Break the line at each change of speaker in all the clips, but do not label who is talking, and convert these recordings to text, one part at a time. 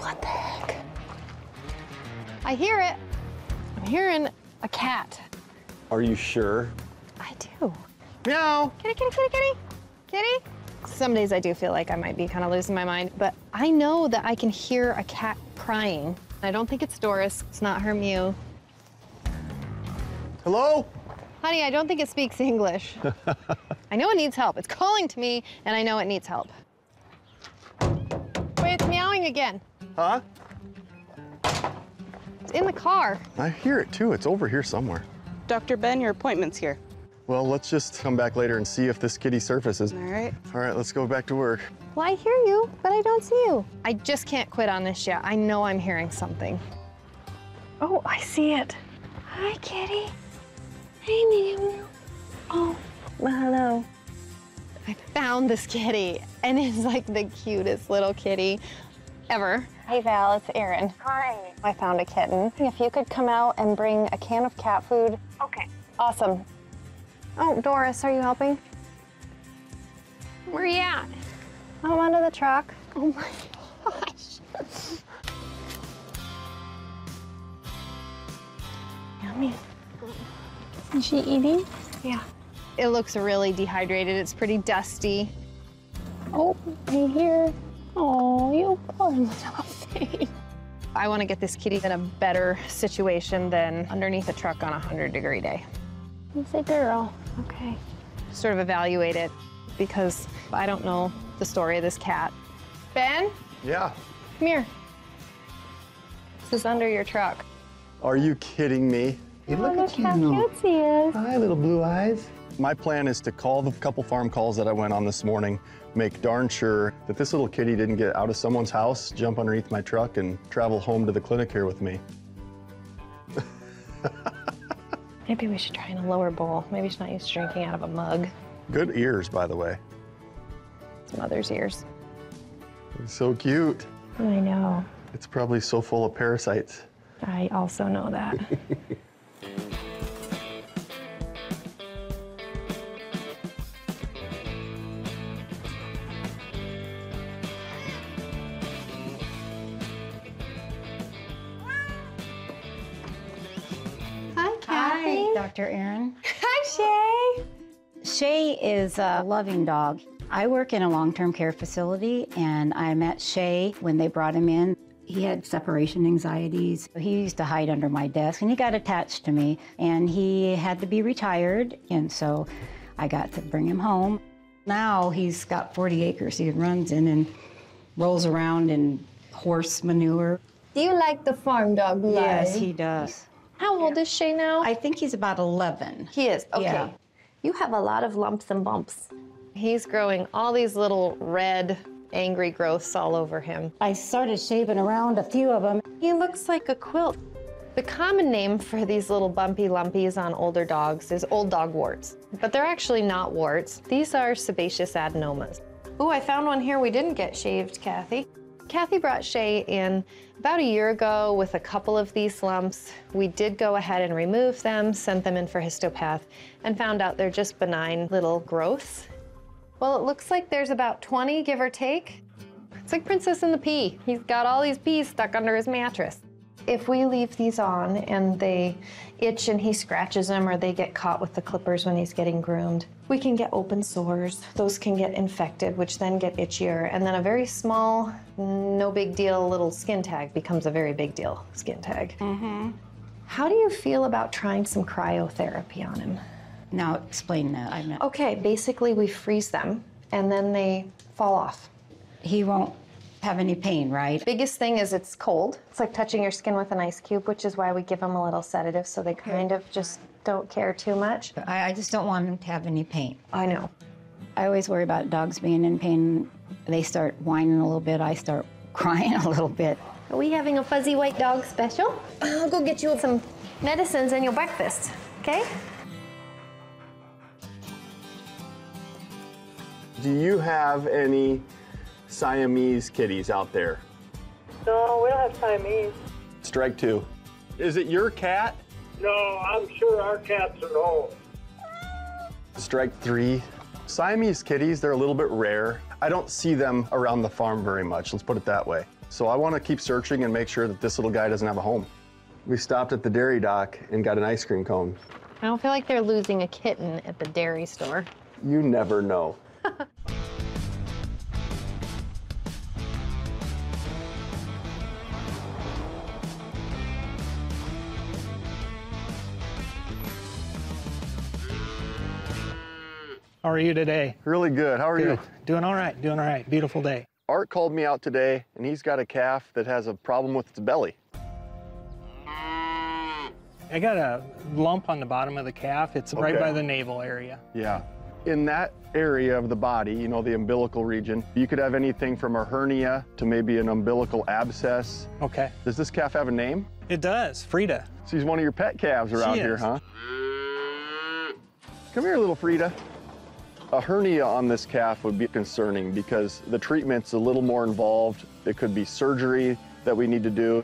What the heck? I hear it. I'm hearing a cat.
Are you sure?
I do.
Meow.
Kitty, kitty, kitty, kitty. Kitty. Some days I do feel like I might be kind of losing my mind, but I know that I can hear a cat crying. I don't think it's Doris. It's not her mew.
Hello?
Honey, I don't think it speaks English. I know it needs help. It's calling to me, and I know it needs help. Wait, it's meowing again.
Huh?
It's in the car.
I hear it too. It's over here somewhere.
Dr. Ben, your appointment's here.
Well, let's just come back later and see if this kitty surfaces.
All right.
All right, let's go back to work.
Well, I hear you, but I don't see you. I just can't quit on this yet. I know I'm hearing something. Oh, I see it. Hi, kitty. Hey, Mew. Oh, well, hello. I found this kitty, and it's like the cutest little kitty ever. Hey, Val, it's Erin.
Hi.
I found a kitten. If you could come out and bring a can of cat food.
Okay.
Awesome. Oh, Doris, are you helping? Where are you at? I'm under the truck. Oh my gosh. Yummy. Is she eating? Yeah. It looks really dehydrated. It's pretty dusty. Oh, right here. Oh, you poor little thing. I want to get this kitty in a better situation than underneath a truck on a 100-degree day. It's a girl. Okay. Sort of evaluate it because I don't know the story of this cat. Ben?
Yeah.
Come here. This is under your truck.
Are you kidding me?
Hey, look at you.
How cute he is.
Hi, little blue eyes.
My plan is to call the couple farm calls that I went on this morning, make darn sure that this little kitty didn't get out of someone's house, jump underneath my truck, and travel home to the clinic here with me.
Maybe we should try in a lower bowl. Maybe she's not used to drinking out of a mug.
Good ears, by the way.
It's mother's ears.
So cute.
I know.
It's probably so full of parasites.
I also know that. Hi, Kathy.
Hi, Dr. Erin.
Hi, Shay.
Shay is a loving dog. I work in a long-term care facility, and I met Shay when they brought him in. He had separation anxieties. He used to hide under my desk, and he got attached to me, and he had to be retired, and so I got to bring him home. Now he's got 40 acres. He runs in and rolls around in horse manure.
Do you like the farm dog life?
Yes, he does.
How old is Shay now?
I think he's about 11.
He is, okay.
Yeah.
You have a lot of lumps and bumps. He's growing all these little red, angry growths all over him.
I started shaving around a few of them.
He looks like a quilt. The common name for these little bumpy lumpies on older dogs is old dog warts, but they're actually not warts. These are sebaceous adenomas. Ooh, I found one here we didn't get shaved, Kathy. Kathy brought Shay in about a year ago with a couple of these lumps. We did go ahead and remove them, sent them in for histopath, and found out they're just benign little growths. Well, it looks like there's about 20, give or take. It's like Princess and the Pea. He's got all these peas stuck under his mattress. If we leave these on and they itch and he scratches them, or they get caught with the clippers when he's getting groomed, we can get open sores. Those can get infected, which then get itchier. And then a very small, no big deal little skin tag becomes a very big deal skin tag. Mm-hmm. How do you feel about trying some cryotherapy on him?
Now explain that. I meant
Okay, basically we freeze them and then they fall off.
he won't have any pain, right?
Biggest thing is it's cold. It's like touching your skin with an ice cube, which is why we give them a little sedative so they kind of just don't care too much.
I just don't want him to have any pain.
I know.
I always worry about dogs being in pain. They start whining a little bit, I start crying a little bit.
Are we having a fuzzy white dog special? I'll go get you some medicines and your breakfast, okay?
Do you have any Siamese kitties out there?
No, we don't have Siamese.
Strike two. Is it your cat?
No, I'm sure our cats are home.
Strike three. Siamese kitties, they're a little bit rare. I don't see them around the farm very much, let's put it that way. So I want to keep searching and make sure that this little guy doesn't have a home. We stopped at the dairy dock and got an ice cream cone.
I don't feel like they're losing a kitten at the dairy store.
You never know.
How are you today?
Really good. How are you?
Doing all right, doing all right. Beautiful day.
Art called me out today, and he's got a calf that has a problem with its belly.
I got a lump on the bottom of the calf. It's right
Okay.
by the navel area.
Yeah. In that area of the body, you know, the umbilical region, you could have anything from a hernia to maybe an umbilical abscess.
Okay.
Does this calf have a name?
It does, Frida.
She's one of your pet calves around
She
here,
is.
huh? Come here, little Frida. A hernia on this calf would be concerning because the treatment's a little more involved. It could be surgery that we need to do.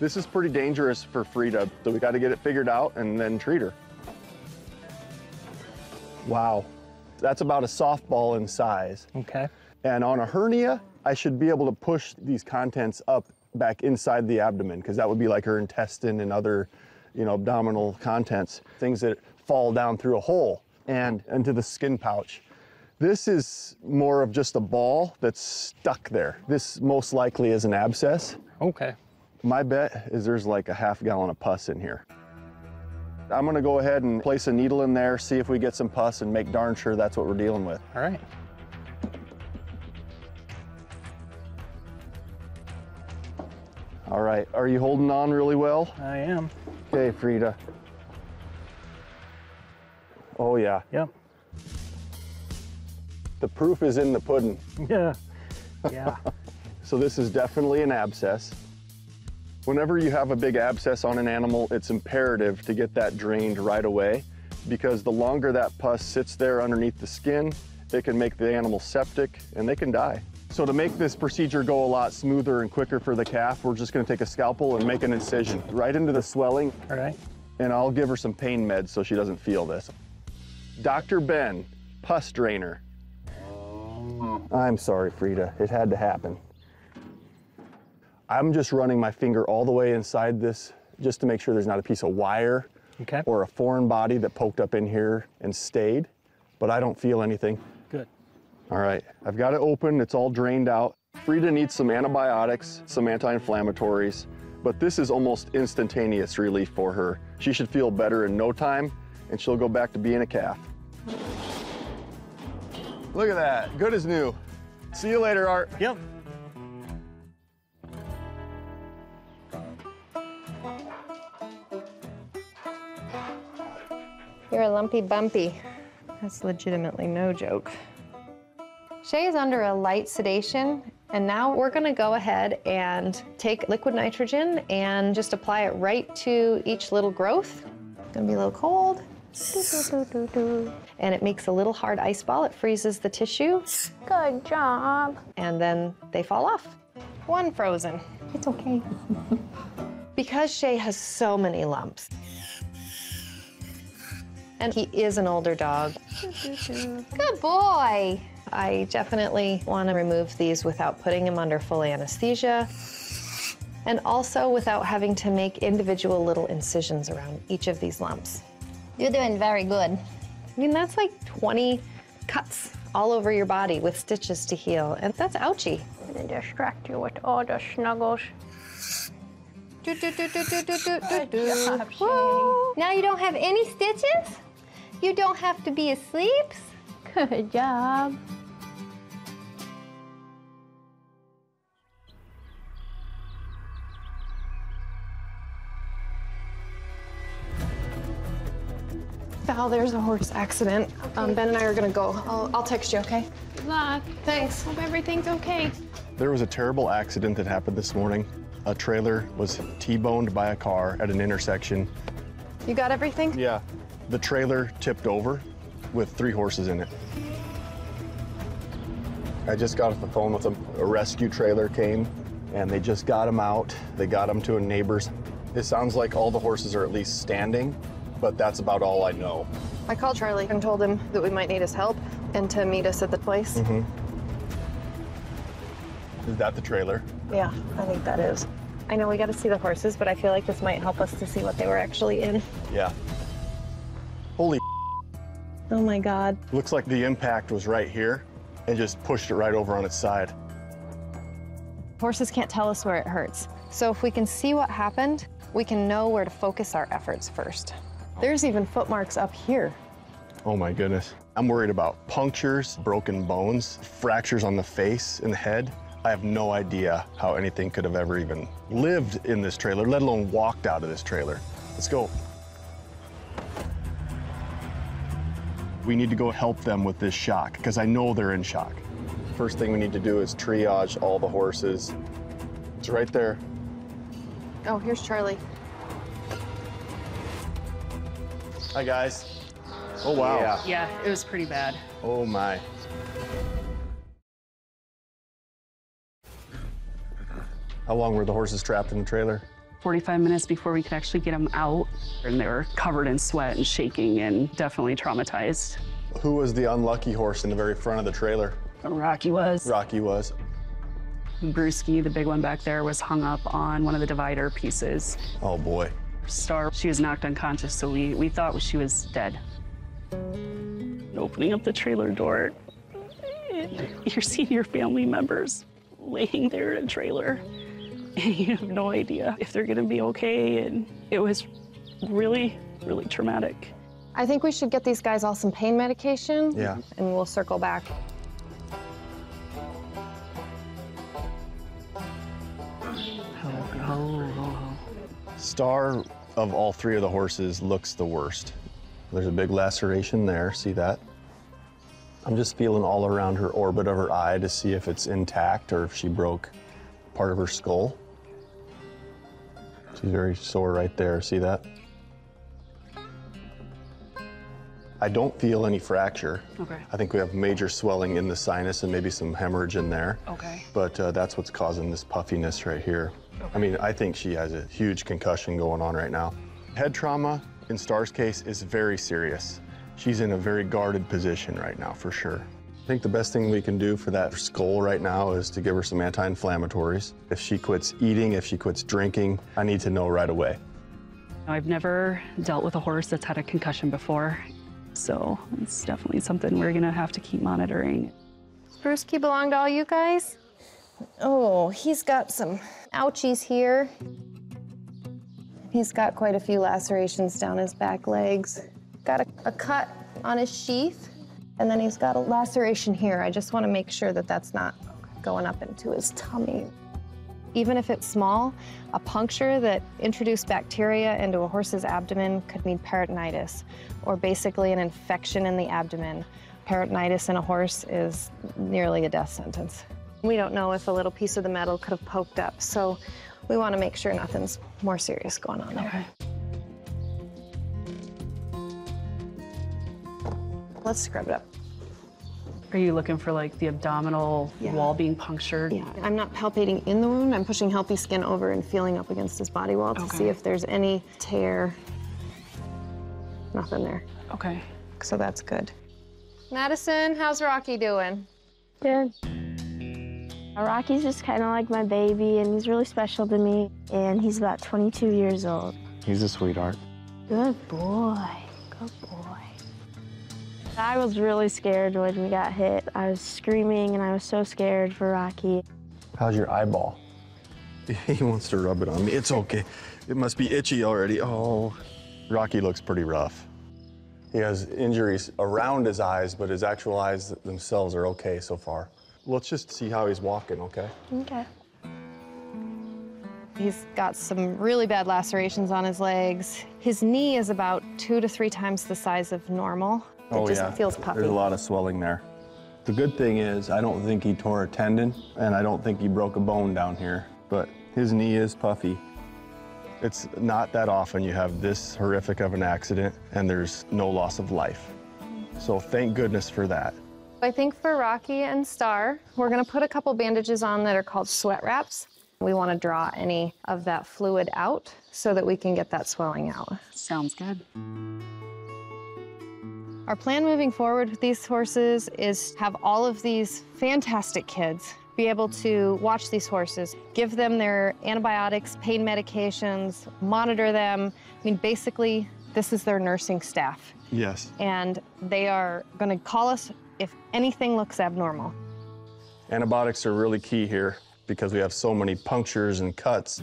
This is pretty dangerous for Frida, so we got to get it figured out and then treat her. Wow, that's about a softball in size.
Okay.
And on a hernia, I should be able to push these contents up back inside the abdomen because that would be like her intestine and other, you know, abdominal contents, things that fall down through a hole and into the skin pouch. This is more of just a ball that's stuck there. This most likely is an abscess.
Okay.
My bet is there's like a half gallon of pus in here. I'm gonna go ahead and place a needle in there, see if we get some pus and make darn sure that's what we're dealing with.
All right.
All right, are you holding on really well?
I am.
Okay, Frida. Oh yeah,
Yep.
the proof is in the pudding.
Yeah. Yeah.
So this is definitely an abscess. Whenever you have a big abscess on an animal, it's imperative to get that drained right away because the longer that pus sits there underneath the skin, it can make the animal septic and they can die. So to make this procedure go a lot smoother and quicker for the calf, we're just gonna take a scalpel and make an incision right into the swelling,
All right.
and I'll give her some pain meds so she doesn't feel this. Dr. Ben, pus drainer. I'm sorry, Frida, it had to happen. I'm just running my finger all the way inside this just to make sure there's not a piece of wire
Okay.
or a foreign body that poked up in here and stayed, but I don't feel anything.
Good.
All right, I've got it open, it's all drained out. Frida needs some antibiotics, some anti-inflammatories, but this is almost instantaneous relief for her. She should feel better in no time, and she'll go back to being a calf. Look at that, good as new. See you later, Art.
Yep.
You're a lumpy bumpy. That's legitimately no joke. Shay is under a light sedation, and now we're gonna go ahead and take liquid nitrogen and just apply it right to each little growth. It's gonna be a little cold. And it makes a little hard ice ball. It freezes the tissue. Good job. And then they fall off. One frozen. It's okay. Because Shay has so many lumps, and he is an older dog. Good boy. I definitely want to remove these without putting him under full anesthesia, and also without having to make individual little incisions around each of these lumps. You're doing very good. I mean, that's like 20 cuts all over your body with stitches to heal, and that's ouchy.
I'm gonna distract you with all the snuggles.
Woo. Now you don't have any stitches? You don't have to be asleep?
Good job.
Val, there's a horse accident. Ben and I are gonna go. I'll text you, okay?
Good luck.
Thanks.
Hope everything's okay.
There was a terrible accident that happened this morning. A trailer was T-boned by a car at an intersection.
You got everything?
Yeah, the trailer tipped over with 3 horses in it. I just got off the phone with them. A rescue trailer came and they just got him out. They got him to a neighbor's. It sounds like all the horses are at least standing, but that's about all I know.
I called Charlie and told him that we might need his help and to meet us at the place.
Is that the trailer?
Yeah, I think that is. I know we got to see the horses, but I feel like this might help us to see what they were actually in.
Yeah. Holy,
Oh my God.
looks like the impact was right here and just pushed it right over on its side.
Horses can't tell us where it hurts. So if we can see what happened, we can know where to focus our efforts first. There's even footmarks up here.
Oh my goodness. I'm worried about punctures, broken bones, fractures on the face and the head. I have no idea how anything could have ever even lived in this trailer, let alone walked out of this trailer. Let's go. We need to go help them with this shock because I know they're in shock. First thing we need to do is triage all the horses. It's right there.
Oh, here's Charlie.
Hi, guys. Oh, wow.
Yeah, it was pretty bad.
Oh, my. How long were the horses trapped in the trailer?
45 minutes before we could actually get them out. And they were covered in sweat and shaking and definitely traumatized.
Who was the unlucky horse in the very front of the trailer?
Rocky was.
Rocky was.
Brewski, the big one back there, was hung up on one of the divider pieces.
Oh, boy.
Star, she was knocked unconscious, so we thought she was dead. Opening up the trailer door, you're seeing your family members laying there in a trailer, and you have no idea if they're gonna be okay, and it was really, really traumatic.
I think we should get these guys all some pain medication.
Yeah.
And we'll circle back.
Star, of all three of the horses, looks the worst. There's a big laceration there, see that? I'm just feeling all around her orbit of her eye to see if it's intact or if she broke part of her skull. She's very sore right there, see that? I don't feel any fracture.
Okay.
I think we have major swelling in the sinus and maybe some hemorrhage in there.
Okay.
But that's what's causing this puffiness right here. I mean, I think she has a huge concussion going on right now. Head trauma, in Star's case, is very serious. She's in a very guarded position right now, for sure. I think the best thing we can do for that skull right now is to give her some anti-inflammatories. If she quits eating, if she quits drinking, I need to know right away.
I've never dealt with a horse that's had a concussion before, so it's definitely something we're gonna have to keep monitoring.
Does Brewski belong to all you guys? Oh, he's got some ouchies here. He's got quite a few lacerations down his back legs. Got a cut on his sheath, and then he's got a laceration here. I just want to make sure that that's not going up into his tummy. Even if it's small, a puncture that introduced bacteria into a horse's abdomen could mean peritonitis, or basically an infection in the abdomen. Peritonitis in a horse is nearly a death sentence. We don't know if a little piece of the metal could have poked up, so we want to make sure nothing's more serious going on there.
Okay.
Let's scrub it up.
Are you looking for like the abdominal wall being punctured?
Yeah, I'm not palpating in the wound. I'm pushing healthy skin over and feeling up against his body wall to see if there's any tear. Nothing there.
Okay.
So that's good. Madison, how's Rocky doing?
Good. Rocky's just kind of like my baby, and he's really special to me, and he's about 22 years old.
He's a sweetheart.
Good boy. Good boy. I was really scared when we got hit. I was screaming, and I was so scared for Rocky.
How's your eyeball? He wants to rub it on me. It's okay. It must be itchy already. Oh. Rocky looks pretty rough. He has injuries around his eyes, but his actual eyes themselves are okay so far. Let's just see how he's walking, okay?
Okay.
He's got some really bad lacerations on his legs. His knee is about 2 to 3 times the size of normal. It just feels puffy.
There's a lot of swelling there. The good thing is I don't think he tore a tendon, and I don't think he broke a bone down here, but his knee is puffy. It's not that often you have this horrific of an accident and there's no loss of life. So thank goodness for that.
I think for Rocky and Star, we're gonna put a couple bandages on that are called sweat wraps. We wanna draw any of that fluid out so that we can get that swelling out.
Sounds good.
Our plan moving forward with these horses is have all of these fantastic kids be able to watch these horses, give them their antibiotics, pain medications, monitor them. I mean, basically, this is their nursing staff.
Yes.
And they are going to call us if anything looks abnormal.
Antibiotics are really key here because we have so many punctures and cuts.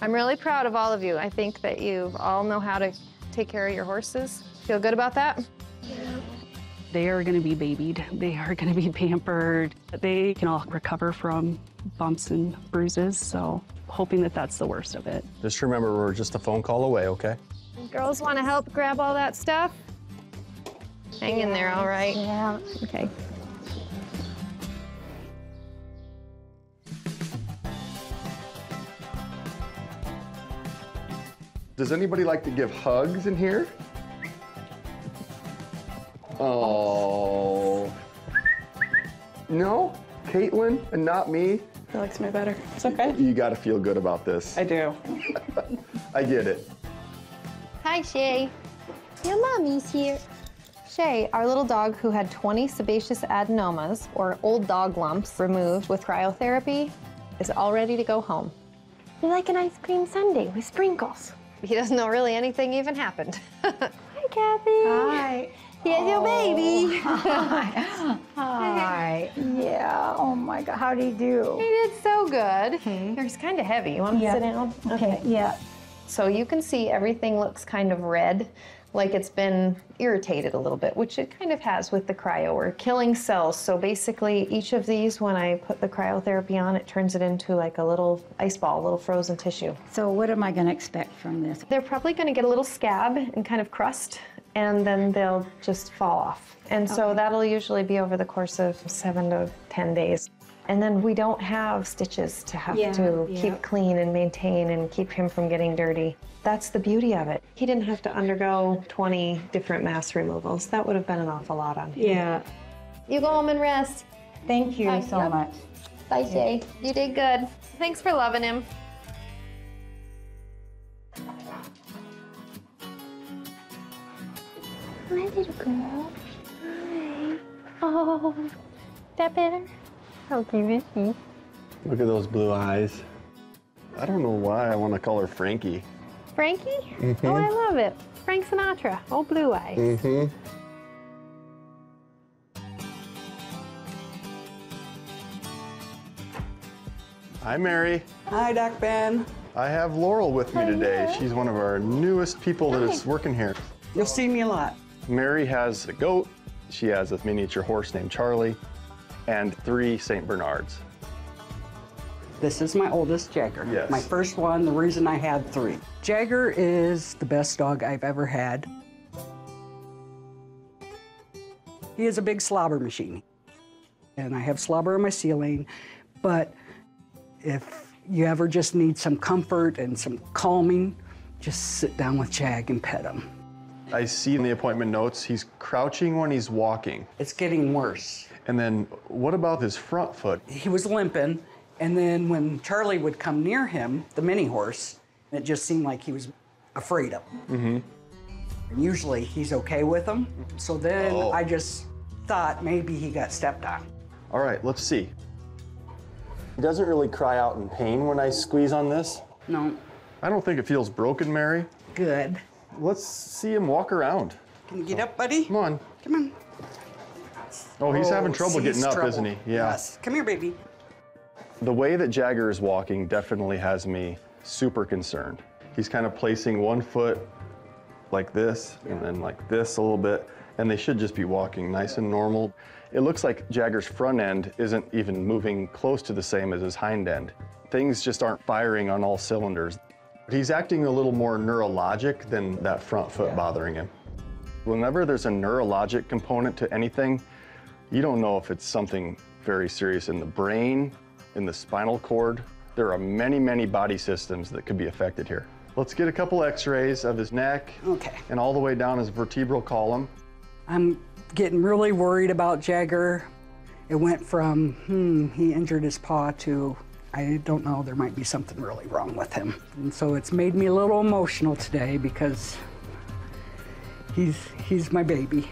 I'm really proud of all of you. I think that you all know how to take care of your horses. Feel good about that?
They are going to be babied. They are going to be pampered. They can all recover from bumps and bruises, so hoping that that's the worst of it.
Just remember, we're just a phone call away, okay?
Girls want to help grab all that stuff? Hang in there, all right?
Yeah.
Okay.
Does anybody like to give hugs in here? Oh. No? Caitlin and not me?
That likes me better. It's okay.
You gotta feel good about this.
I do.
I get it.
Hi, Shay. Your mommy's here. Shay, our little dog who had 20 sebaceous adenomas, or old dog lumps, removed with cryotherapy, is all ready to go home.
You like an ice cream sundae with sprinkles?
He doesn't know really anything even happened.
Hi, Kathy.
Hi.
Here's your baby.
Hi. Yeah. Oh my God. How'd he do?
He did so good. He's kind of heavy. You want to sit down?
Okay. Yeah.
So you can see everything looks kind of red, like it's been irritated a little bit, which it kind of has with the cryo. We're killing cells. So basically each of these, when I put the cryotherapy on, it turns it into like a little ice ball, a little frozen tissue.
So what am I going to expect from this?
They're probably going to get a little scab and kind of crust, and then they'll just fall off. And so that'll usually be over the course of 7 to 10 days. And then we don't have stitches to have to keep clean and maintain and keep him from getting dirty. That's the beauty of it. He didn't have to undergo 20 different mass removals. That would have been an awful lot on him.
Yeah.
You go home and rest.
Thank you so much.
Bye, Shay. You did good. Thanks for loving him.
Hi, little girl. Hi. Oh, that better? Okay, Ricky.
Look at those blue eyes. I don't know why I want to call her Frankie.
Frankie? Oh, I love it. Frank Sinatra. Oh, blue eyes.
Hi, Mary.
Hi, Doc Ben.
I have Laurel with me today. She's one of our newest people that is working here.
You'll see me a lot.
Mary has a goat. She has a miniature horse named Charlie and 3 St. Bernards.
This is my oldest, Jagger.
Yes.
My first one, the reason I had 3. Jagger is the best dog I've ever had. He is a big slobber machine. And I have slobber on my ceiling, but if you ever just need some comfort and some calming, just sit down with Jag and pet him.
I see in the appointment notes, he's crouching when he's walking.
It's getting worse.
And then what about his front foot?
He was limping, and then when Charlie would come near him, the mini horse, it just seemed like he was afraid of him. And usually he's okay with him. So then I just thought maybe he got stepped on.
All right, let's see. He doesn't really cry out in pain when I squeeze on this.
No.
I don't think it feels broken, Mary.
Good.
Let's see him walk around.
Can you get up, buddy?
Come on.
Come on.
Oh, he's having trouble getting up,
trouble.
isn't he? Yeah.
Yes. Come here, baby.
The way that Jagger is walking definitely has me super concerned. He's kind of placing one foot like this and then like this a little bit, and they should just be walking nice and normal. It looks like Jagger's front end isn't even moving close to the same as his hind end. Things just aren't firing on all cylinders. He's acting a little more neurologic than that front foot bothering him. Whenever there's a neurologic component to anything, you don't know if it's something very serious in the brain, in the spinal cord. There are many, many body systems that could be affected here. Let's get a couple x-rays of his neck and all the way down his vertebral column.
I'm getting really worried about Jagger. It went from, he injured his paw to, I don't know, there might be something really wrong with him. And so it's made me a little emotional today because he's my baby.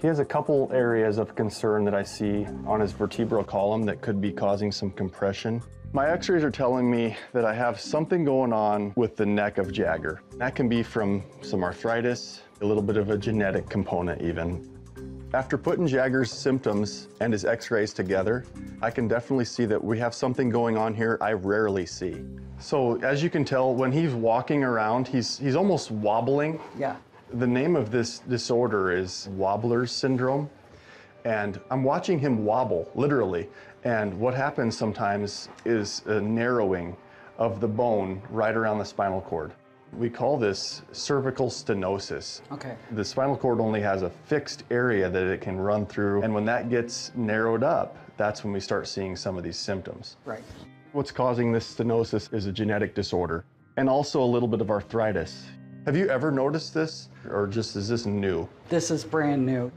He has a couple areas of concern that I see on his vertebral column that could be causing some compression. My x-rays are telling me that I have something going on with the neck of Jagger. That can be from some arthritis, a little bit of a genetic component even. After putting Jagger's symptoms and his x-rays together, I can definitely see that we have something going on here I rarely see. So as you can tell, when he's walking around, he's almost wobbling.
Yeah.
The name of this disorder is Wobbler's syndrome. And I'm watching him wobble, literally. And what happens sometimes is a narrowing of the bone right around the spinal cord. We call this cervical stenosis.
Okay.
The spinal cord only has a fixed area that it can run through, and when that gets narrowed up, that's when we start seeing some of these symptoms.
Right.
What's causing this stenosis is a genetic disorder, and also a little bit of arthritis. Have you ever noticed this, or just is this new?
This is brand new.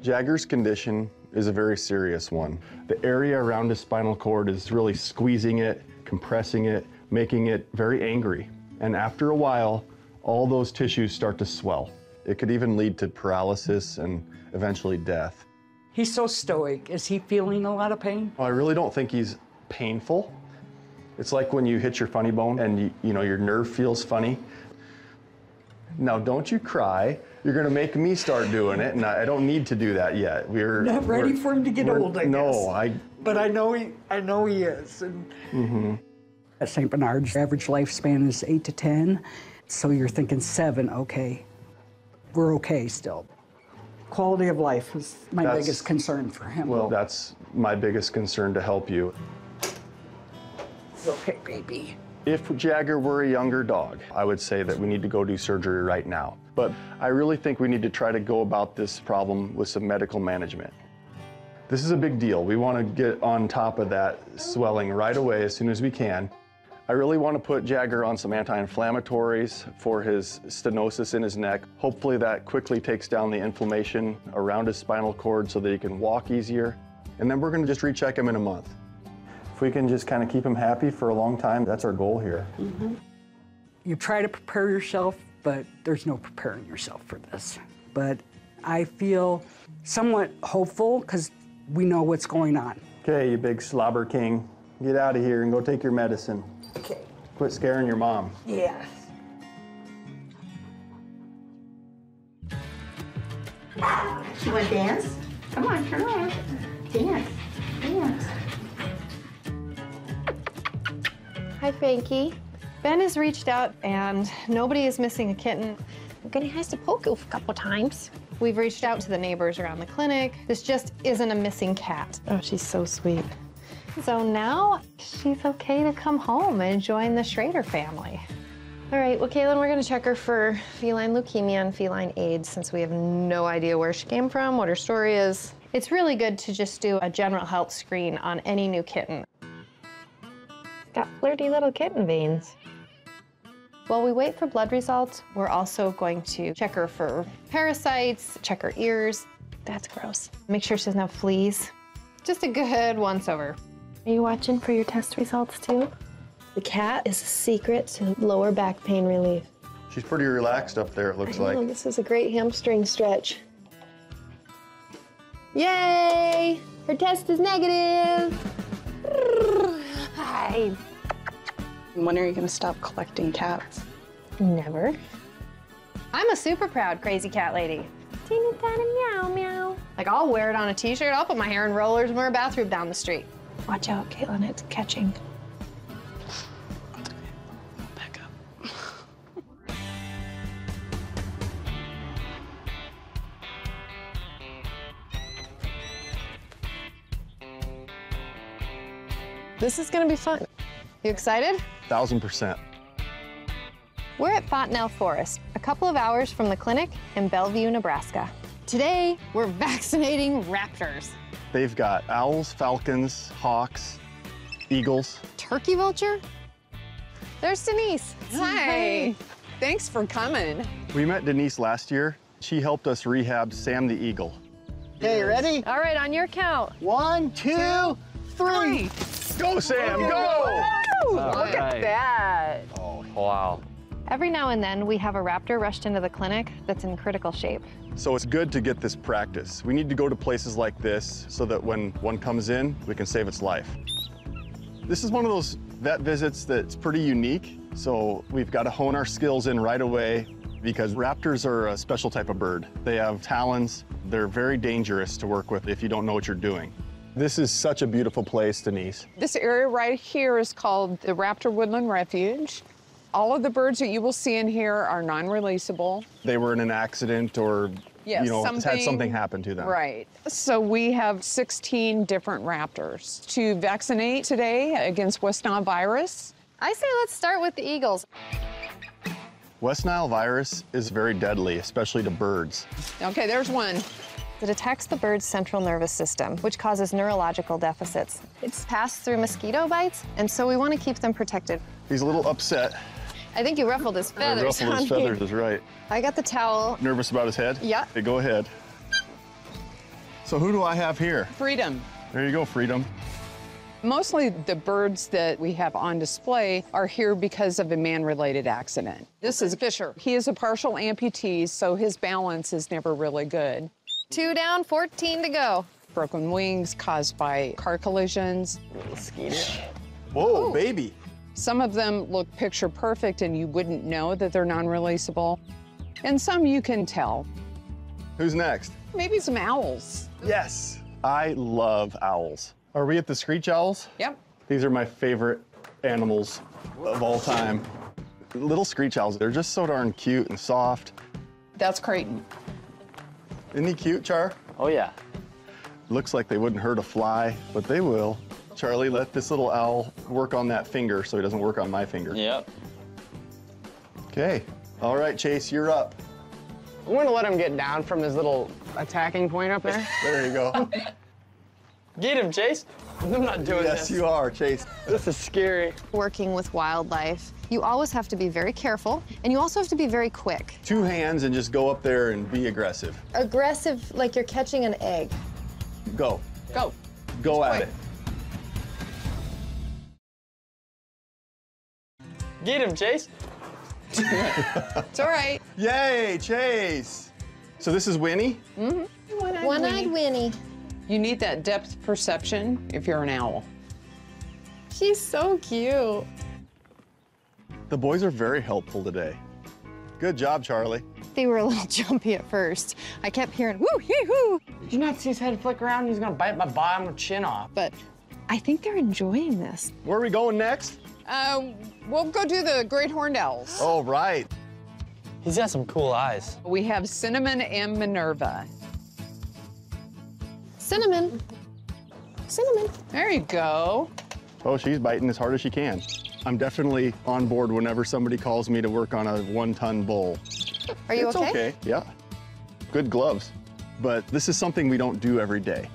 Jagger's condition is a very serious one. The area around his spinal cord is really squeezing it, compressing it, making it very angry. And after a while, all those tissues start to swell. It could even lead to paralysis and eventually death.
He's so stoic. Is he feeling a lot of pain?
Well, I really don't think he's painful. It's like when you hit your funny bone and you know your nerve feels funny. Now, don't you cry. You're gonna make me start doing it, and I don't need to do that yet. We're
not ready for him to get old, I guess.
No,
But I know he is. And At St. Bernard's, average lifespan is 8 to 10. So you're thinking 7, okay. We're okay still. Quality of life is my biggest concern for him.
Well, that's my biggest concern, to help you.
Okay, baby.
If Jagger were a younger dog, I would say that we need to go do surgery right now. But I really think we need to try to go about this problem with some medical management. This is a big deal. We want to get on top of that swelling right away as soon as we can. I really want to put Jagger on some anti-inflammatories for his stenosis in his neck. Hopefully that quickly takes down the inflammation around his spinal cord so that he can walk easier. And then we're going to just recheck him in a month. If we can just kind of keep him happy for a long time, that's our goal here.
You try to prepare yourself, but there's no preparing yourself for this. But I feel somewhat hopeful because we know what's going on.
Okay, you big slobber king. Get out of here and go take your medicine.
Okay.
Quit scaring your mom.
Yes.
You want to dance? Come on, turn around. Dance. Dance.
Hi, Frankie. Ben has reached out and nobody is missing a kitten. Granny has to poke you a couple times. We've reached out to the neighbors around the clinic. This just isn't a missing cat.
Oh, she's so sweet.
So now she's okay to come home and join the Schrader family. All right, well, Caitlin, we're gonna check her for feline leukemia and feline AIDS since we have no idea where she came from, what her story is. It's really good to just do a general health screen on any new kitten. Got flirty little kitten veins. While we wait for blood results, we're also going to check her for parasites, check her ears. That's gross. Make sure she doesn't have fleas. Just a good once-over.
Are you watching for your test results too? The cat is a secret to lower back pain relief.
She's pretty relaxed up there, it looks like.
This is a great hamstring stretch. Yay! Her test is negative. Hi.
When are you going to stop collecting cats?
Never. I'm a super proud crazy cat lady. Teeny tiny meow meow. Like, I'll wear it on a t-shirt, I'll put my hair in rollers and wear a bathrobe down the street.
Watch out, Caitlin, it's catching.
Back up.
This is gonna be fun. You excited?
1000%.
We're at Fontenelle Forest, a couple of hours from the clinic in Bellevue, Nebraska. Today, we're vaccinating raptors.
They've got owls, falcons, hawks, eagles.
Turkey vulture? There's Denise.
Hi. Thanks for coming.
We met Denise last year. She helped us rehab Sam the eagle.
Okay, ready?
All right, on your count.
1, 2, 3.
Go, Sam, go!
Look at that.
Oh, wow.
Every now and then, we have a raptor rushed into the clinic that's in critical shape.
So it's good to get this practice. We need to go to places like this so that when one comes in, we can save its life. This is one of those vet visits that's pretty unique, so we've got to hone our skills in right away because raptors are a special type of bird. They have talons. They're very dangerous to work with if you don't know what you're doing. This is such a beautiful place, Denise.
This area right here is called the Raptor Woodland Refuge. All of the birds that you will see in here are non-releasable.
They were in an accident or,
Yes,
you know, had something happen to them.
Right. So we have 16 different raptors to vaccinate today against West Nile virus.
I say let's start with the eagles.
West Nile virus is very deadly, especially to birds.
Okay, there's one.
It attacks the bird's central nervous system, which causes neurological deficits. It's passed through mosquito bites, and so we want to keep them protected.
He's a little upset.
I think you ruffled his feathers.
Ruffled his feathers is right.
I got the towel.
Nervous about his head?
Yeah.
Okay, go ahead. So who do I have here?
Freedom.
There you go, Freedom.
Mostly the birds that we have on display are here because of a man-related accident. This is Fisher. He is a partial amputee, so his balance is never really good.
2 down, 14 to go.
Broken wings caused by car collisions.
Whoa, baby.
Some of them look picture perfect and you wouldn't know that they're non-releasable. And some you can tell.
Who's next?
Maybe some owls.
Yes. I love owls. Are we at the screech owls?
Yep.
These are my favorite animals of all time. Little screech owls, they're just so darn cute and soft.
That's Creighton.
Isn't he cute, Char?
Oh, yeah.
Looks like they wouldn't hurt a fly, but they will. Charlie, let this little owl work on that finger so he doesn't work on my finger.
Yep.
Okay. All right, Chase, you're up.
I'm gonna let him get down from his little attacking point up there.
There you go.
Get him, Chase. I'm not doing this.
Yes, you are, Chase.
This is scary.
Working with wildlife, you always have to be very careful, and you also have to be very quick.
2 hands and just go up there and be aggressive.
Aggressive, like you're catching an egg.
Go.
Go.
Go at it.
Get him, Chase.
It's all right.
Yay, Chase. So this is Winnie?
Mm-hmm.
One-eyed Winnie.
You need that depth perception if you're an owl.
She's so cute.
The boys are very helpful today. Good job, Charlie.
They were a little jumpy at first. I kept hearing, woo, hee, hoo.
Did you not see his head flick around? He's gonna bite my bottom chin off.
But I think they're enjoying this.
Where are we going next?
We'll go do the great horned owls.
Oh, right.
He's got some cool eyes.
We have Cinnamon and Minerva.
Cinnamon. Cinnamon.
There you go.
Oh, she's biting as hard as she can. I'm definitely on board whenever somebody calls me to work on a 1-ton bull.
Are you
It's okay? Yeah. Good gloves. But this is something we don't do every day.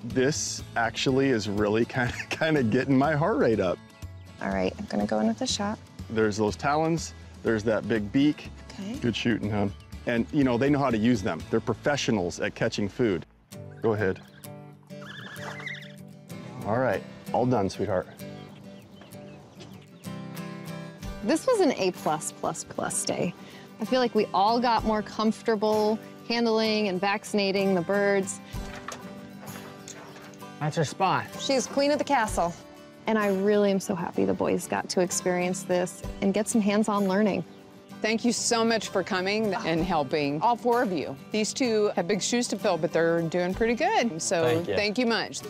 This actually is really kind of getting my heart rate up.
All right, I'm gonna go in with the shot.
There's those talons, there's that big beak.
Okay.
Good shooting, hon. And you know, they know how to use them. They're professionals at catching food. Go ahead. All right, all done, sweetheart.
This was an A+++ day. I feel like we all got more comfortable handling and vaccinating the birds.
That's her spot.
She's queen of the castle. And I really am so happy the boys got to experience this and get some hands-on learning.
Thank you so much for coming and helping, all 4 of you. These 2 have big shoes to fill, but they're doing pretty good. So thank you much.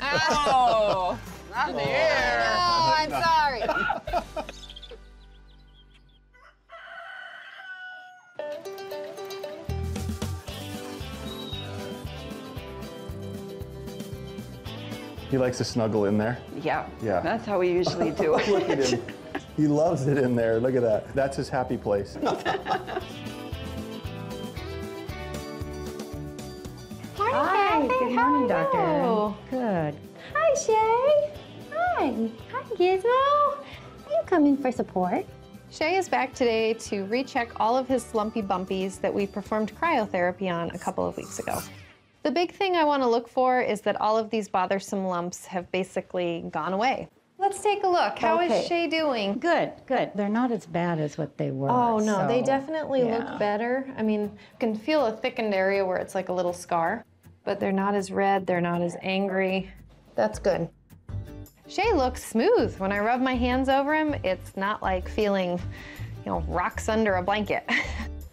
Oh,
not in the air.
Oh, I'm sorry.
He likes to snuggle in there.
Yeah.
Yeah.
That's how we usually do it.
Look at him. He loves it in there. Look at that. That's his happy place.
Hi, good morning, Doctor. Good.
Hi, Shay. Hi. Hi, Gizmo. Are you coming for support?
Shay is back today to recheck all of his lumpy bumpies that we performed cryotherapy on a couple of weeks ago. The big thing I want to look for is that all of these bothersome lumps have basically gone away.
Let's
let's take a look. How is Shay doing?
Good, good. They're not as bad as what they were.
Oh, no,
so,
they definitely
yeah.
look better. I mean, you can feel a thickened area where it's like a little scar, but they're not as red, they're not as angry. That's good. Shay looks smooth. When I rub my hands over him, it's not like feeling, rocks under a blanket.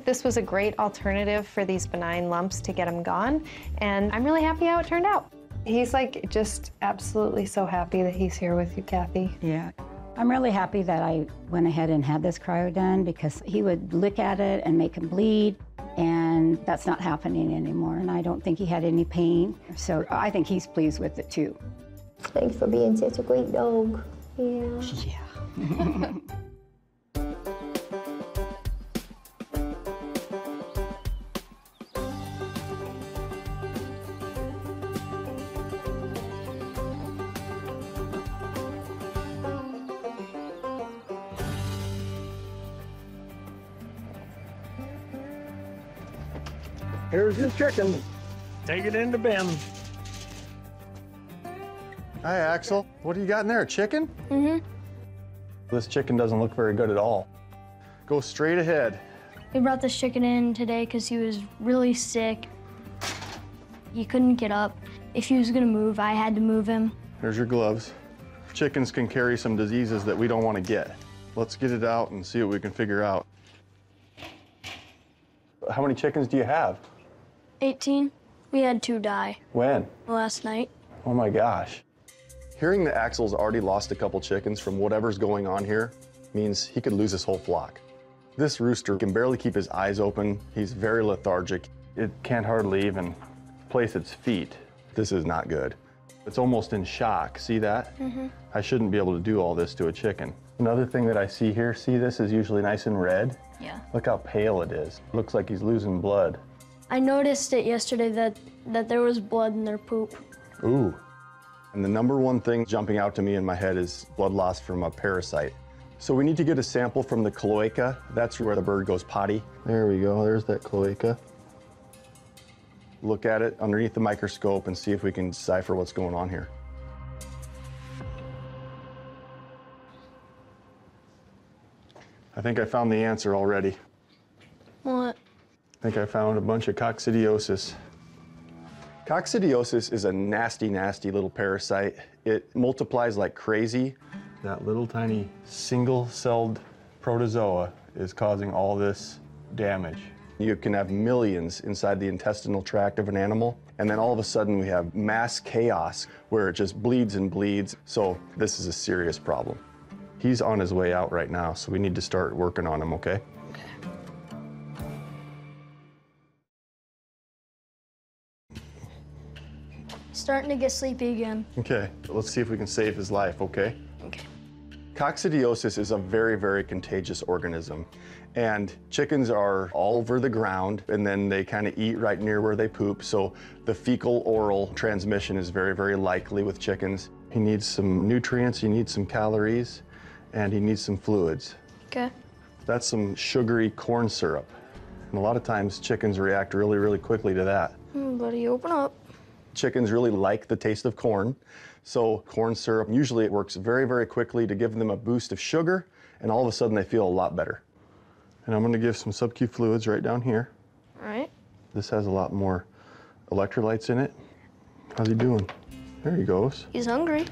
This was a great alternative for these benign lumps to get them gone, and I'm really happy how it turned out. He's like just absolutely so happy that he's here with you, Kathy.
Yeah. I'm really happy that I went ahead and had this cryo done because he would look at it and make him bleed, and that's not happening anymore, and I don't think he had any pain. So I think he's pleased with it too.
Thanks for being such a great dog. Yeah.
Yeah.
Here's your chicken.
Take it into Ben.
Hi, Axel. What do you got in there, a chicken?
Mm-hmm.
This chicken doesn't look very good at all. Go straight ahead.
We brought this chicken in today because he was really sick. He couldn't get up. If he was gonna move, I had to move him.
Here's your gloves. Chickens can carry some diseases that we don't want to get. Let's get it out and see what we can figure out. How many chickens do you have?
18. We had 2 die
When?
last night.
Oh my gosh. Hearing that Axel's already lost a couple chickens from whatever's going on here means he could lose his whole flock. This rooster can barely keep his eyes open. He's very lethargic. It can't hardly even place its feet. This is not good. It's almost in shock. See that?
Mm-hmm.
I shouldn't be able to do all this to a chicken. Another thing that I see here, see this is usually nice and red?
Yeah.
Look how pale it is. Looks like he's losing blood.
I noticed it yesterday that there was blood in their poop.
Ooh. And the number one thing jumping out to me in my head is blood loss from a parasite. So we need to get a sample from the cloaca. That's where the bird goes potty. There we go, there's that cloaca. Look at it underneath the microscope and see if we can decipher what's going on here. I think I found the answer already.
What?
I think I found a bunch of coccidiosis. Coccidiosis is a nasty, nasty little parasite. It multiplies like crazy. That little tiny single-celled protozoa is causing all this damage. You can have millions inside the intestinal tract of an animal, and then all of a sudden we have mass chaos where it just bleeds and bleeds. So this is a serious problem. He's on his way out right now, so we need to start working on him, okay?
Starting to get sleepy again.
Okay, let's see if we can save his life, okay?
Okay.
Coccidiosis is a very, very contagious organism. And chickens are all over the ground, and then they kind of eat right near where they poop. So the fecal-oral transmission is very, very likely with chickens. He needs some nutrients, he needs some calories, and he needs some fluids.
Okay.
That's some sugary corn syrup. And a lot of times chickens react really, really quickly to that.
Buddy, open up.
Chickens really like the taste of corn. So corn syrup, usually it works very, very quickly to give them a boost of sugar, and all of a sudden they feel a lot better. And I'm gonna give some sub-Q fluids right down here.
All right.
This has a lot more electrolytes in it. How's he doing? There he goes.
He's hungry.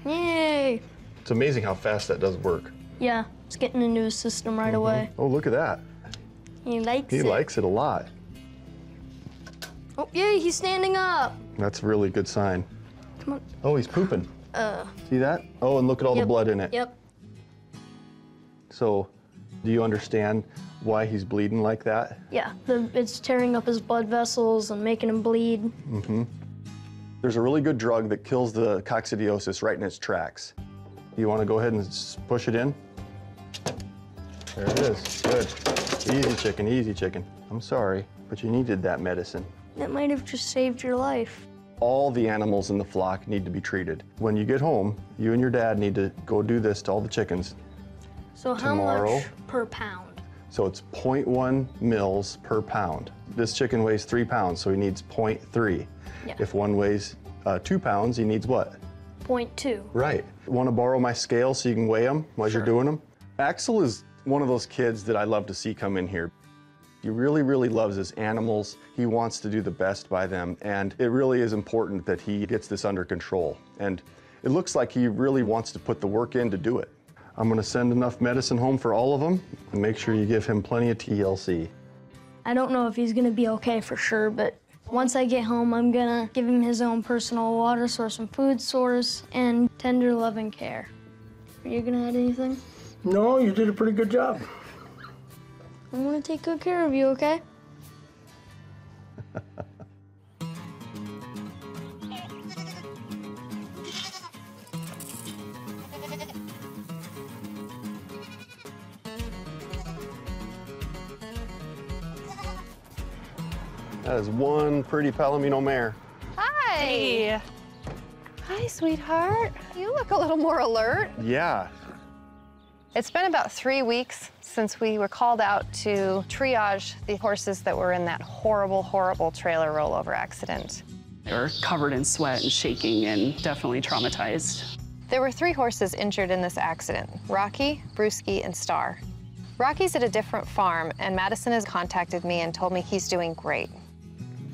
Yay.
It's amazing how fast that does work.
Yeah, it's getting into his system right away.
Oh, look at that.
He likes it.
He likes it a lot.
Oh, yay, he's standing up.
That's a really good sign.
Come on.
Oh, he's pooping. See that? Oh, and look at all the blood in it.
Yep.
So, do you understand why he's bleeding like that?
Yeah, it's tearing up his blood vessels and making him bleed.
Mm-hmm. There's a really good drug that kills the coccidiosis right in its tracks. You want to go ahead and push it in? There it is. Good. Easy, chicken, easy, chicken. I'm sorry, but you needed that medicine.
That might have just saved your life.
All the animals in the flock need to be treated. When you get home, you and your dad need to go do this to all the chickens.
So
Tomorrow.
how much per pound?
So it's 0.1 mils per pound. This chicken weighs 3 pounds, so he needs 0.3.
Yeah.
If one weighs 2 pounds, he needs what?
1.2.
Right. Want to borrow my scale so you can weigh them while you're doing them? Axel is one of those kids that I love to see come in here. He really, really loves his animals. He wants to do the best by them, and it really is important that he gets this under control. And it looks like he really wants to put the work in to do it. I'm gonna send enough medicine home for all of them, and make sure you give him plenty of TLC.
I don't know if he's gonna be okay for sure, but once I get home, I'm gonna give him his own personal water source and food source and tender love and care. Are you gonna add anything?
No, you did a pretty good job.
I'm gonna take good care of you, okay?
That is one pretty Palomino mare.
Hi.
Hey.
Hi, sweetheart. You look a little more alert.
Yeah.
It's been about 3 weeks since we were called out to triage the horses that were in that horrible, horrible trailer rollover accident.
They were covered in sweat and shaking and definitely traumatized.
There were 3 horses injured in this accident: Rocky, Brewski, and Star. Rocky's at a different farm, and Madison has contacted me and told me he's doing great.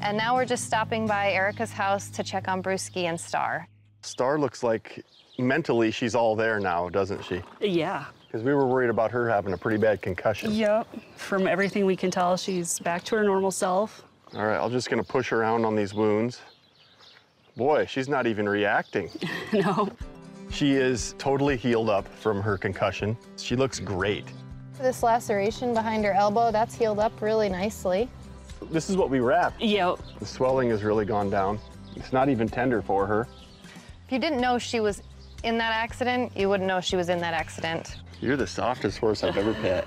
And now we're just stopping by Erica's house to check on Brewski and Star.
Star looks like mentally she's all there now, doesn't she?
Yeah.
Because we were worried about her having a pretty bad concussion.
Yep. From everything we can tell, she's back to her normal self.
All right, I'm just gonna push around on these wounds. Boy, she's not even reacting.
No.
She is totally healed up from her concussion. She looks great.
This laceration behind her elbow, that's healed up really nicely.
This is what we wrapped.
Yep.
The swelling has really gone down. It's not even tender for her.
If you didn't know she was in that accident, you wouldn't know she was in that accident.
You're the softest horse I've ever pet.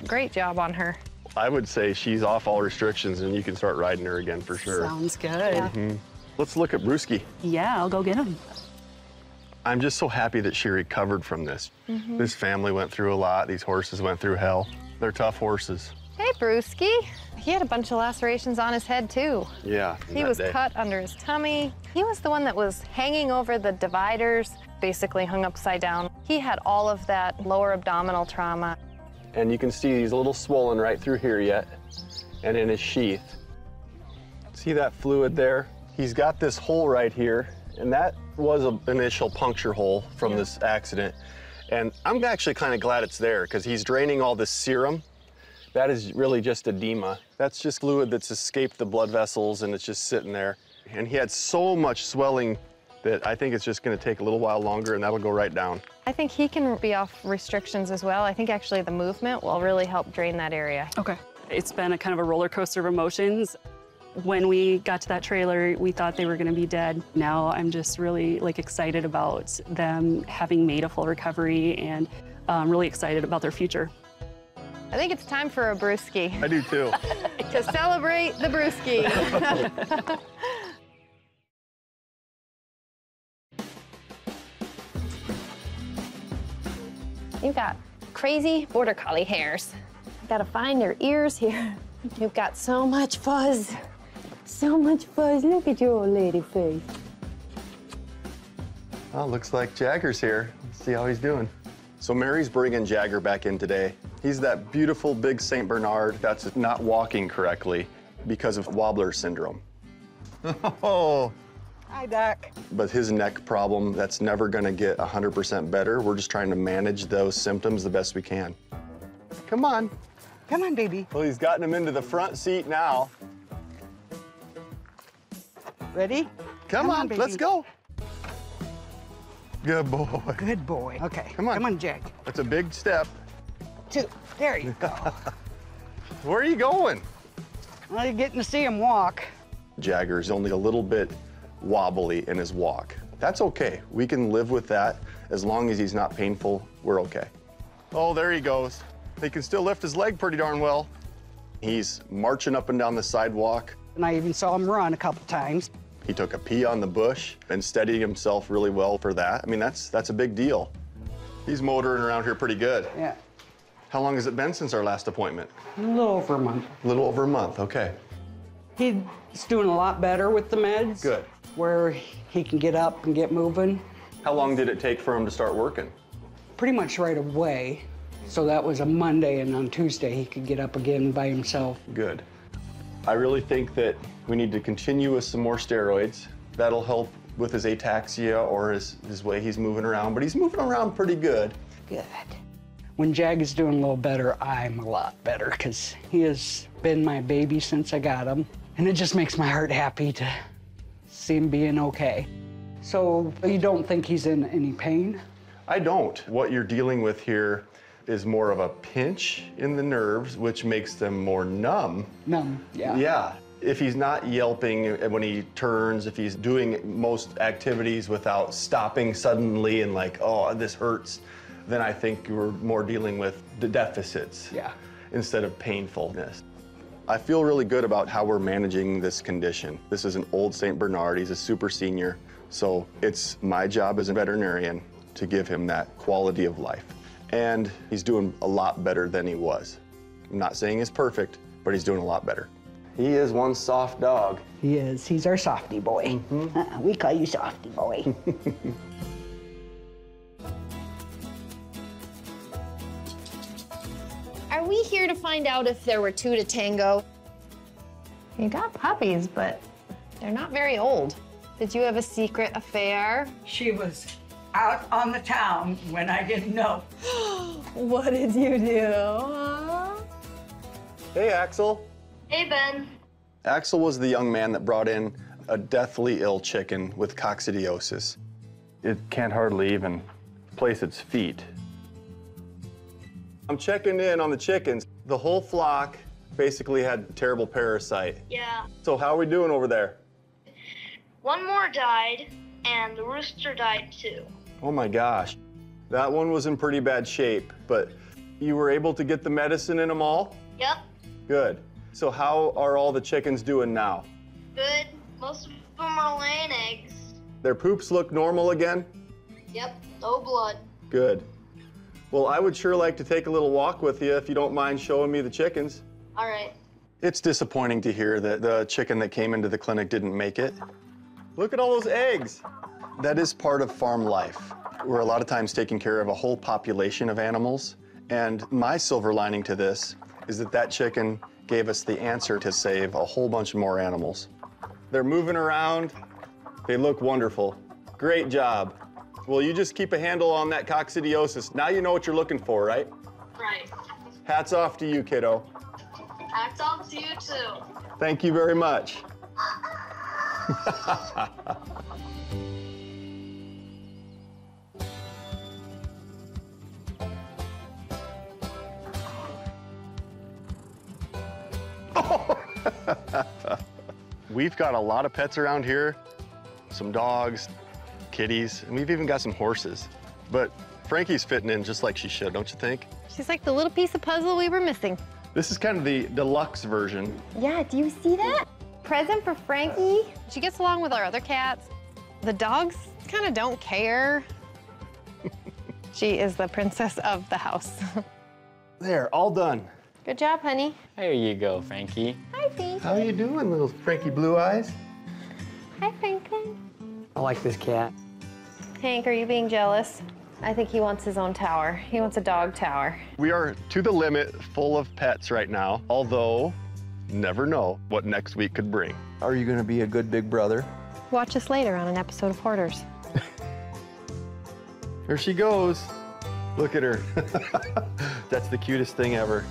Great job on her.
I would say she's off all restrictions and you can start riding her again for sure.
Sounds good.
Mm-hmm. Let's look at Brewski.
Yeah, I'll go get him.
I'm just so happy that she recovered from this.
Mm-hmm.
This family went through a lot. These horses went through hell. They're tough horses.
Hey, Brewski. He had a bunch of lacerations on his head, too.
Yeah.
He was cut under his tummy. He was the one that was hanging over the dividers, basically hung upside down. He had all of that lower abdominal trauma.
And you can see he's a little swollen right through here yet, and in his sheath. See that fluid there? He's got this hole right here, and that was an initial puncture hole from this accident. And I'm actually kind of glad it's there because he's draining all this serum. That is really just edema. That's just fluid that's escaped the blood vessels and it's just sitting there. And he had so much swelling that I think it's just gonna take a little while longer and that'll go right down.
I think he can be off restrictions as well. I think actually the movement will really help drain that area.
Okay. It's been a kind of a roller coaster of emotions. When we got to that trailer, we thought they were gonna be dead. Now I'm just really excited about them having made a full recovery and really excited about their future.
I think it's time for a Brewski.
I do too.
To celebrate the Brewski. You've got crazy border collie hairs. Gotta find your ears here. You've got so much fuzz. So much fuzz. Look at your old lady face.
Oh, looks like Jagger's here. Let's see how he's doing. So Mary's bringing Jagger back in today. He's that beautiful big St. Bernard that's not walking correctly because of wobbler syndrome. Oh.
Hi, Doc.
But his neck problem, that's never gonna get 100% better. We're just trying to manage those symptoms the best we can. Come on.
Come on, baby.
Well, he's gotten him into the front seat now.
Ready?
Come on,
baby.
let's go. Good boy.
Good boy. Okay.
Come on.
Come on, Jag.
That's a big step.
2. There you go.
Where are you going?
Well, you're getting to see him walk.
Jagger's only a little bit wobbly in his walk. That's okay. We can live with that. As long as he's not painful, we're okay. Oh, there he goes. He can still lift his leg pretty darn well. He's marching up and down the sidewalk.
And I even saw him run a couple times.
He took a pee on the bush and steadied himself really well for that. I mean, that's a big deal. He's motoring around here pretty good.
Yeah.
How long has it been since our last appointment?
A little over a month.
A little over a month, okay.
He's doing a lot better with the meds.
Good.
Where he can get up and get moving.
How long did it take for him to start working?
Pretty much right away. So that was a Monday, and on Tuesday he could get up again by himself.
Good. I really think that we need to continue with some more steroids. That'll help with his ataxia or his way he's moving around, but he's moving around pretty good.
Good. When Jag is doing a little better, I'm a lot better, because he has been my baby since I got him. And it just makes my heart happy to see him being okay. So you don't think he's in any pain?
I don't. What you're dealing with here is more of a pinch in the nerves, which makes them more numb.
Numb, yeah.
Yeah. If he's not yelping when he turns, if he's doing most activities without stopping suddenly and like, oh, this hurts, then I think we're more dealing with the deficits instead of painfulness. I feel really good about how we're managing this condition. This is an old St. Bernard. He's a super senior. So it's my job as a veterinarian to give him that quality of life. And he's doing a lot better than he was. I'm not saying he's perfect, but he's doing a lot better. He is one soft dog.
He is. He's our softy boy. We call you softy boy.
Are we here to find out if there were two to tango? You got puppies, but they're not very old. Did you have a secret affair?
She was out on the town when I didn't know.
What did you do?
Hey, Axel.
Hey, Ben.
Axel was the young man that brought in a deathly ill chicken with coccidiosis. It can't hardly even place its feet. I'm checking in on the chickens. The whole flock basically had terrible parasite.
Yeah.
So how are we doing over there?
One more died, and the rooster died too.
Oh my gosh. That one was in pretty bad shape, but you were able to get the medicine in them all?
Yep.
Good. So how are all the chickens doing now?
Good. Most of them are laying eggs.
Their poops look normal again?
Yep. No blood.
Good. Well, I would sure like to take a little walk with you if you don't mind showing me the chickens.
All right.
It's disappointing to hear that the chicken that came into the clinic didn't make it. Look at all those eggs. That is part of farm life. We're a lot of times taking care of a whole population of animals. And my silver lining to this is that that chicken gave us the answer to save a whole bunch more animals. They're moving around. They look wonderful. Great job. Well, you just keep a handle on that coccidiosis. Now you know what you're looking for, right?
Right.
Hats off to you, kiddo.
Hats off to you too.
Thank you very much. We've got a lot of pets around here. Some dogs, kitties, and we've even got some horses. But Frankie's fitting in just like she should, don't you think?
She's like the little piece of puzzle we were missing.
This is kind of the deluxe version.
Yeah, do you see that? Present for Frankie.
She gets along with our other cats. The dogs kind of don't care. She is the princess of the house.
There, all done.
Good job, honey.
There you go, Frankie.
Hi, Frankie.
How you doing, little Frankie Blue Eyes?
Hi, Frankie.
I like this cat.
Hank, are you being jealous? I think he wants his own tower. He wants a dog tower.
We are to the limit full of pets right now, although never know what next week could bring.
Are you gonna be a good big brother?
Watch us later on an episode of Hoarders.
Here she goes. Look at her. That's the cutest thing ever.